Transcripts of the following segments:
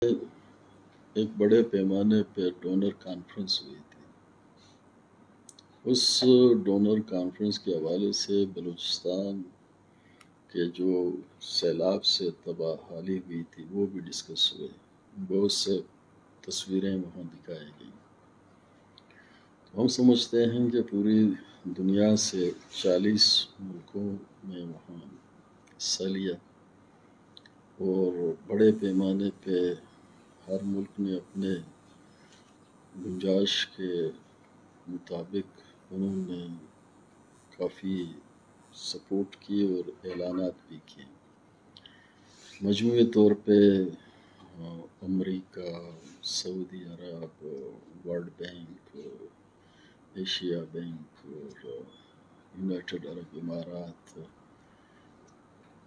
ایک بڑے پیمانے پہ ڈونر کانفرنس ہوئی تھی۔ اس ڈونر کانفرنس کے حوالے سے بلوچستان کے جو سیلاب سے تباہ حالی ہوئی تھی وہ بھی ڈسکس ہوئے، بہت سے تصویریں وہاں دکھائی گئیں۔ ہم سمجھتے ہیں کہ پوری دنیا سے 40 ملکوں میں وہاں حصہ لیا اور بڑے پیمانے پہ ہر ملک نے اپنے گنجائش کے مطابق انہوں نے کافی سپورٹ کی اور اعلانات بھی کیے۔ مجموعی طور پہ امریکہ، سعودی عرب، ورلڈ بینک، ایشیا بینک اور یونائٹڈ عرب امارات،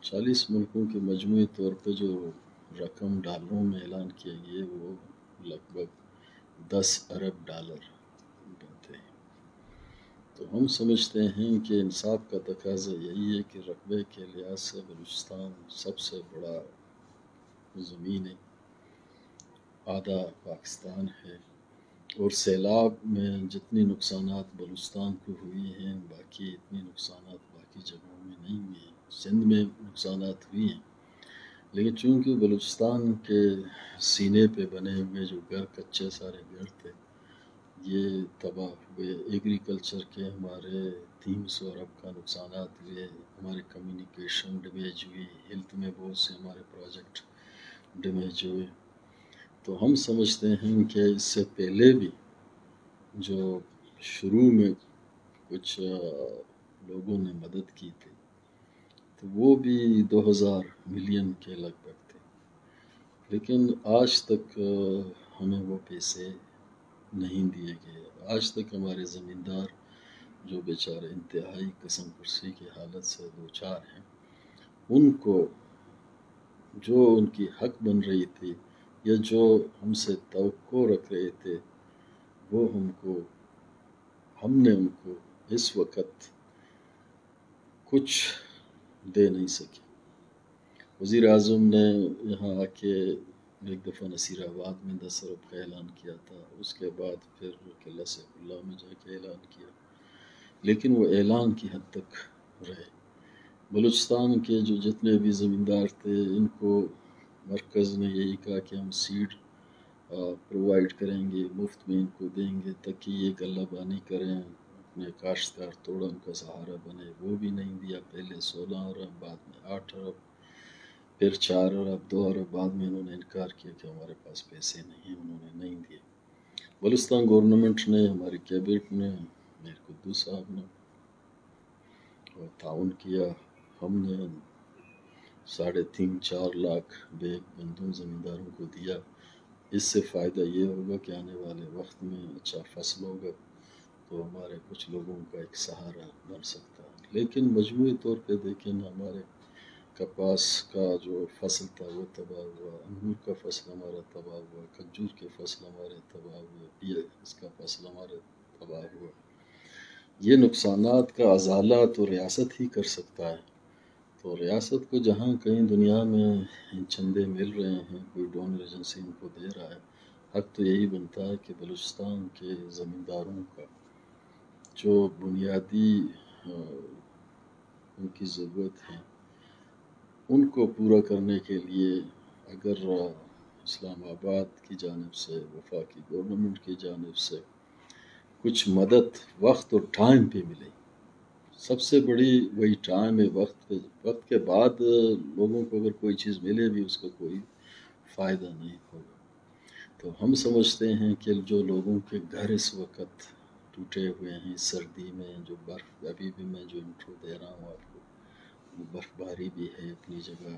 40 ملکوں کے مجموعی طور پہ جو رقم ڈالروں میں اعلان کیا گیا وہ لگ بھگ $10 ارب بنتے ہیں۔ تو ہم سمجھتے ہیں کہ انصاف کا تقاضا یہی ہے کہ رقبے کے لحاظ سے بلوچستان سب سے بڑا زمین ہے، آدھا پاکستان ہے، اور سیلاب میں جتنی نقصانات بلوچستان کو ہوئی ہیں باقی اتنی نقصانات باقی جگہوں میں نہیں ہوئے ہیں۔ سندھ میں نقصانات ہوئی ہیں، لیکن چونکہ بلوچستان کے سینے پہ بنے ہوئے جو گھر کچے سارے گھر تھے یہ تباہ ہوئے۔ ایگریکلچر کے ہمارے 300 ارب کا نقصانات ہوئے، ہمارے کمیونیکیشن ڈیمیج ہوئی، ہیلتھ میں بہت سے ہمارے پروجیکٹ ڈیمیج ہوئے۔ تو ہم سمجھتے ہیں کہ اس سے پہلے بھی جو شروع میں کچھ لوگوں نے مدد کی تھی تو وہ بھی 2000 ملین کے لگ بھگ تھے، لیکن آج تک ہمیں وہ پیسے نہیں دیے گئے۔ آج تک ہمارے زمیندار جو بیچارے انتہائی قسم پرسی کی حالت سے دوچار ہیں، ان کو جو ان کی حق بن رہی تھی یا جو ہم سے توقع رکھ رہے تھے وہ ہم نے ان کو اس وقت کچھ دے نہیں سکے۔ وزیر اعظم نے یہاں آ کے ایک دفعہ نصیر آباد میں 10 ارب کا اعلان کیا تھا، اس کے بعد پھر قلعہ سیف اللہ میں جا کے اعلان کیا، لیکن وہ اعلان کی حد تک رہے۔ بلوچستان کے جو جتنے بھی زمیندار تھے ان کو مرکز نے یہی کہا کہ ہم سیڈ پرووائڈ کریں گے، مفت میں ان کو دیں گے تاکہ یہ غلہ بانی کریں، اپنے کاشتکار توڑا ان کا سہارا بنے، وہ بھی نہیں دیا۔ پہلے 16 ارب، بعد میں 8 ارب، پھر 4 ارب، 2 ارب، بعد میں انہوں نے انکار کیا کہ ہمارے پاس پیسے نہیں ہیں، انہوں نے نہیں دیے۔ بلوچستان گورنمنٹ نے، ہماری کیبنٹ نے، میر قدوس صاحب نے تعاون کیا، ہم نے 3.5-4 لاکھ بیگ بندوں زمینداروں کو دیا۔ اس سے فائدہ یہ ہوگا کہ آنے والے وقت میں اچھا فصل ہوگا تو ہمارے کچھ لوگوں کا ایک سہارا بن سکتا ہے۔ لیکن مجموعی طور پہ دیکھیں نا، ہمارے کپاس کا جو فصل تھا وہ تباہ ہوا، انگور کا فصل ہمارا تباہ ہوا، کھجور کے فصل ہمارے تباہ ہوئے، اس کا فصل ہمارے تباہ ہوا۔ یہ نقصانات کا ازالہ تو ریاست ہی کر سکتا ہے، تو ریاست کو جہاں کہیں دنیا میں چندے مل رہے ہیں، کوئی ڈونر ایجنسی ان کو دے رہا ہے، حق تو یہی بنتا ہے کہ بلوچستان کے زمینداروں کا جو بنیادی ان کی ضرورت ہے ان کو پورا کرنے کے لیے اگر اسلام آباد کی جانب سے، وفاقی گورنمنٹ کی جانب سے کچھ مدد وقت اور ٹائم پہ ملے، سب سے بڑی وہی ٹائم ہے۔ وقت کے بعد لوگوں کو اگر کوئی چیز ملے بھی اس کا کوئی فائدہ نہیں ہوگا۔ تو ہم سمجھتے ہیں کہ جو لوگوں کے گھر اس وقت ٹوٹے ہوئے ہیں سردی میں، جو برف ابھی بھی میں جو انٹرو دے رہا ہوں آپ کو، برف باری بھی ہے اپنی جگہ،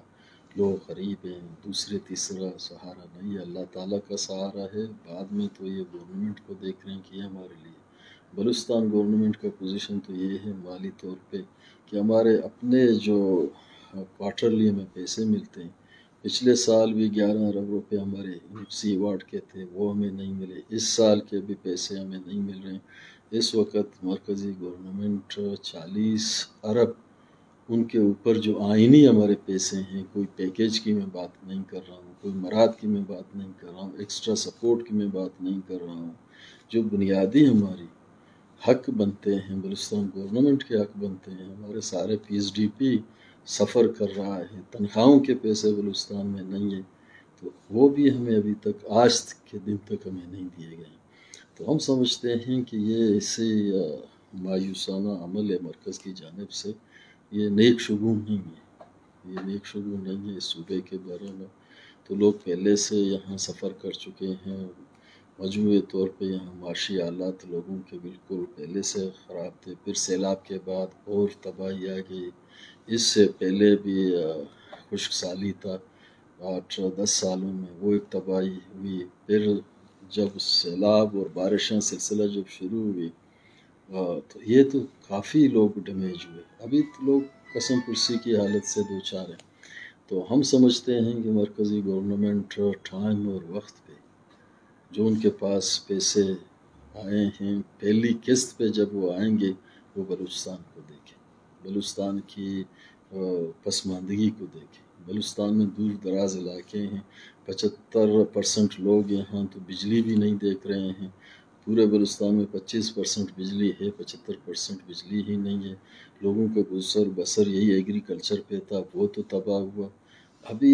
لوگ غریب ہیں، دوسرے تیسرا سہارا نہیں ہے، اللہ تعالیٰ کا سہارا ہے۔ بعد میں تو یہ گورنمنٹ کو دیکھ رہے ہیں کہ یہ ہمارے لیے بلوچستان گورنمنٹ کا پوزیشن تو یہ ہے مالی طور پہ کہ ہمارے اپنے جو کوارٹرلی ہمیں پیسے ملتے ہیں، پچھلے سال بھی 11 ارب روپے ہمارے سی ایوارڈ کے تھے وہ ہمیں نہیں ملے، اس سال کے بھی پیسے ہمیں نہیں مل رہے ہیں۔ اس وقت مرکزی گورنمنٹ 40 ارب ان کے اوپر جو آئینی ہمارے پیسے ہیں، کوئی پیکیج کی میں بات نہیں کر رہا ہوں، کوئی مراد کی میں بات نہیں کر رہا ہوں، ایکسٹرا سپورٹ کی میں بات نہیں کر رہا ہوں، جو بنیادی ہماری حق بنتے ہیں، بلوچستان گورنمنٹ کے حق بنتے ہیں، ہمارے سارے پی ایس ڈی پی سفر کر رہا ہے، تنخواہوں کے پیسے بلوچستان میں نہیں ہیں، تو وہ بھی ہمیں ابھی تک آج کے دن تک ہمیں نہیں دیے گئے ہیں۔ تو ہم سمجھتے ہیں کہ یہ ایسے مایوسانہ عمل ہے مرکز کی جانب سے، یہ نیک شگون نہیں ہے، یہ نیک شگون نہیں ہے اس صوبے کے بارے میں۔ تو لوگ پہلے سے یہاں سفر کر چکے ہیں، مجموعی طور پہ یہاں معاشی حالات لوگوں کے بالکل پہلے سے خراب تھے، پھر سیلاب کے بعد اور تباہی آ گئی، اس سے پہلے بھی خشک سالی تھا 8-10 سالوں میں، وہ ایک تباہی ہوئی، پھر جب سیلاب اور بارشیں سلسلہ جب شروع ہوئی تو یہ تو کافی لوگ ڈیمیج ہوئے، ابھی تو لوگ قسم پرسی کی حالت سے دو چار ہیں۔ تو ہم سمجھتے ہیں کہ مرکزی گورنمنٹ ٹائم اور وقت پہ جو ان کے پاس پیسے آئے ہیں، پہلی قسط پہ جب وہ آئیں گے وہ بلوچستان کو دیکھیں، بلوچستان کی پسماندگی کو دیکھیں۔ بلوچستان میں دور دراز علاقے ہیں، 75% لوگ یہاں تو بجلی بھی نہیں دیکھ رہے ہیں، پورے بلوچستان میں 25% بجلی ہے، 75% بجلی ہی نہیں ہے، لوگوں کا گزر بسر یہی ایگریکلچر پہ تھا، وہ تو تباہ ہوا۔ ابھی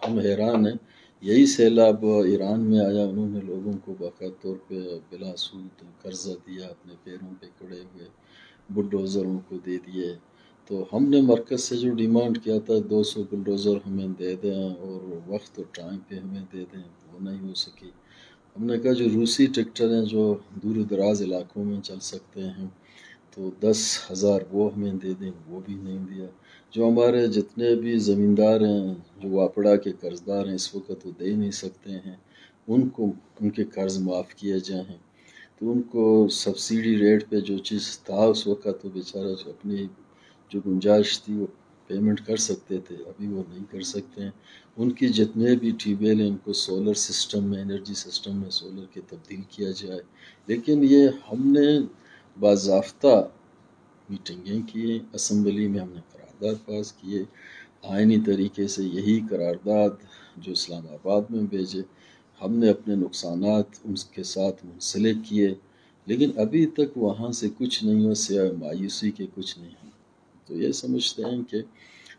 ہم حیران ہیں، یہی سیلاب ایران میں آیا، انہوں نے لوگوں کو باقاعدہ طور پہ بلا سود قرضہ دیا، اپنے پیروں پہ کھڑے ہوئے، بلڈوزروں کو دے دیے۔ تو ہم نے مرکز سے جو ڈیمانڈ کیا تھا 200 بلڈوزر ہمیں دے دیں اور وقت اور ٹائم پہ ہمیں دے دیں، وہ نہیں ہو سکی۔ ہم نے کہا جو روسی ٹریکٹر ہیں جو دور دراز علاقوں میں چل سکتے ہیں تو 10,000 وہ ہمیں دے دیں، وہ بھی نہیں دیا۔ جو ہمارے جتنے بھی زمیندار ہیں جو واپڑا کے قرض دار ہیں اس وقت وہ دے نہیں سکتے ہیں، ان کے قرض معاف کیے جائیں، تو ان کو سبسیڈی ریٹ پہ جو چیز تھا اس وقت وہ بیچارہ اپنی جو گنجائش تھی وہ پیمنٹ کر سکتے تھے، ابھی وہ نہیں کر سکتے ہیں۔ ان کی جتنے بھی ٹیوب ویل ہیں ان کو سولر سسٹم میں، انرجی سسٹم میں سولر کے تبدیل کیا جائے۔ لیکن یہ ہم نے باضابطہ میٹنگیں کی، اسمبلی میں ہم نے قرارداد پاس کیے، آئینی طریقے سے یہی قرارداد جو اسلام آباد میں بھیجے، ہم نے اپنے نقصانات ان کے ساتھ منسلک کیے، لیکن ابھی تک وہاں سے کچھ نہیں ہوا سوائے مایوسی کے، کچھ نہیں ہوا۔ تو یہ سمجھتے ہیں کہ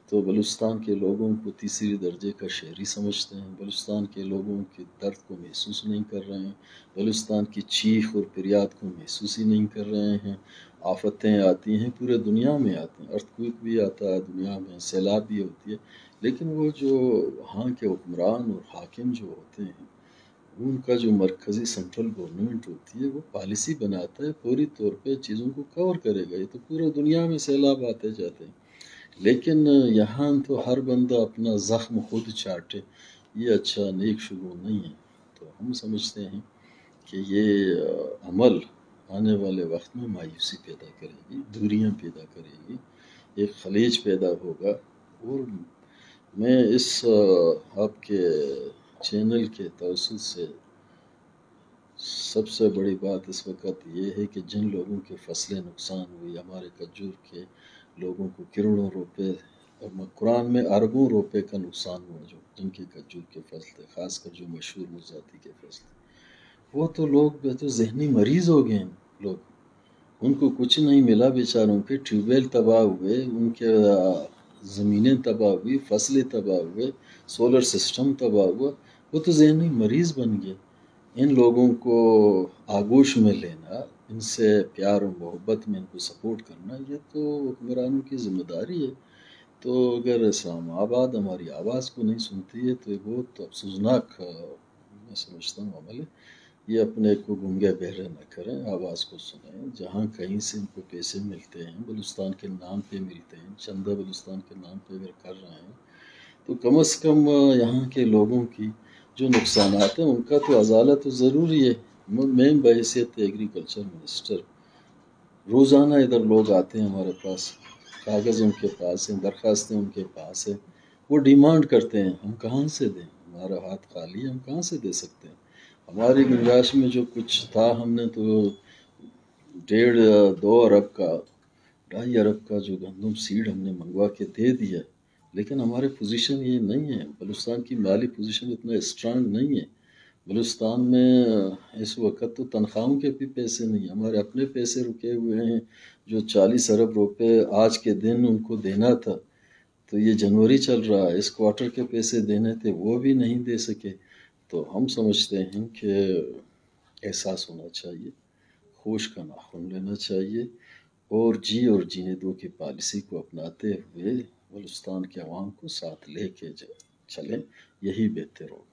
تو بلوچستان کے لوگوں کو تیسری درجے کا شہری سمجھتے ہیں، بلوچستان کے لوگوں کے درد کو محسوس نہیں کر رہے ہیں، بلوچستان کی چیخ اور فریاد کو محسوس ہی نہیں کر رہے ہیں۔ آفتیں آتی ہیں، پورے دنیا میں آتی ہیں، ارتھکویک بھی آتا ہے دنیا میں، سیلاب بھی ہوتی ہے، لیکن وہ جو وہاں کے حکمران اور حاکم جو ہوتے ہیں ان کا جو مرکزی سینٹرل گورنمنٹ ہوتی ہے وہ پالیسی بناتا ہے، پوری طور پہ چیزوں کو کور کرے گا، یہ تو پورے دنیا میں سیلاب آتے جاتے ہیں، لیکن یہاں تو ہر بندہ اپنا زخم خود چاٹے، یہ اچھا نیک شگون نہیں ہے۔ تو ہم سمجھتے ہیں کہ یہ عمل آنے والے وقت میں مایوسی پیدا کرے گی، دوریاں پیدا کرے گی، ایک خلیج پیدا ہوگا۔ اور میں اس آپ کے چینل کے توسط سے سب سے بڑی بات اس وقت یہ ہے کہ جن لوگوں کے فصلیں نقصان ہوئی، ہمارے کھجور کے لوگوں کو کروڑوں روپے، قرآن میں اربوں روپے کا نقصان ہوا، جو جن کے کھجور کے فصل تھے، خاص کر جو مشہور مرزاتی کے فصل تھے، وہ تو لوگ تو ذہنی مریض ہو گئے ہیں لوگ، ان کو کچھ نہیں ملا بیچاروں کے، ٹیوب ویل تباہ ہوئے، ان کے زمینیں تباہ ہوئی، فصلیں تباہ ہوئے، سولر سسٹم تباہ ہوا، وہ تو ذہنی مریض بن گئے۔ ان لوگوں کو آغوش میں لینا، ان سے پیار و محبت میں ان کو سپورٹ کرنا، یہ تو حکمرانوں کی ذمہ داری ہے۔ تو اگر اسلام آباد ہماری آواز کو نہیں سنتی ہے تو یہ بہت افسوسناک میں سمجھتا ہوں عمل ہے۔ یہ اپنے کو گنگے بہرے نہ کریں، آواز کو سنیں، جہاں کہیں سے ان کو پیسے ملتے ہیں، بلوچستان کے نام پہ ملتے ہیں، چندہ بلوچستان کے نام پہ اگر کر رہے ہیں تو کم از کم یہاں کے لوگوں کی جو نقصانات ہیں ان کا تو ازالہ تو ضروری ہے۔ میں بحیثیت ایگریکلچر منسٹر روزانہ ادھر لوگ آتے ہیں ہمارے پاس، کاغذ ان کے پاس ہیں، درخواستیں ان کے پاس ہیں، وہ ڈیمانڈ کرتے ہیں، ہم کہاں سے دیں، ہمارا ہاتھ خالی ہے، ہم کہاں سے دے سکتے ہیں۔ ہماری گنجائش میں جو کچھ تھا ہم نے تو 1.5-2 ارب کا 2.5 ارب کا جو گندم سیڈ ہم نے منگوا کے دے دیا، لیکن ہمارے پوزیشن یہ نہیں ہے، بلوچستان کی مالی پوزیشن اتنا اسٹرانگ نہیں ہے۔ بلوچستان میں اس وقت تو تنخواہوں کے بھی پیسے نہیں، ہمارے اپنے پیسے رکے ہوئے ہیں، جو 40 ارب روپے آج کے دن ان کو دینا تھا، تو یہ جنوری چل رہا ہے، اس کوارٹر کے پیسے دینے تھے وہ بھی نہیں دے سکے۔ تو ہم سمجھتے ہیں کہ احساس ہونا چاہیے، ہوش کا ناخن لینا چاہیے، اور اور جینے دو کی پالیسی کو اپناتے ہوئے بلوچستان کے عوام کو ساتھ لے کے چلیں، یہی بہتر ہوگا۔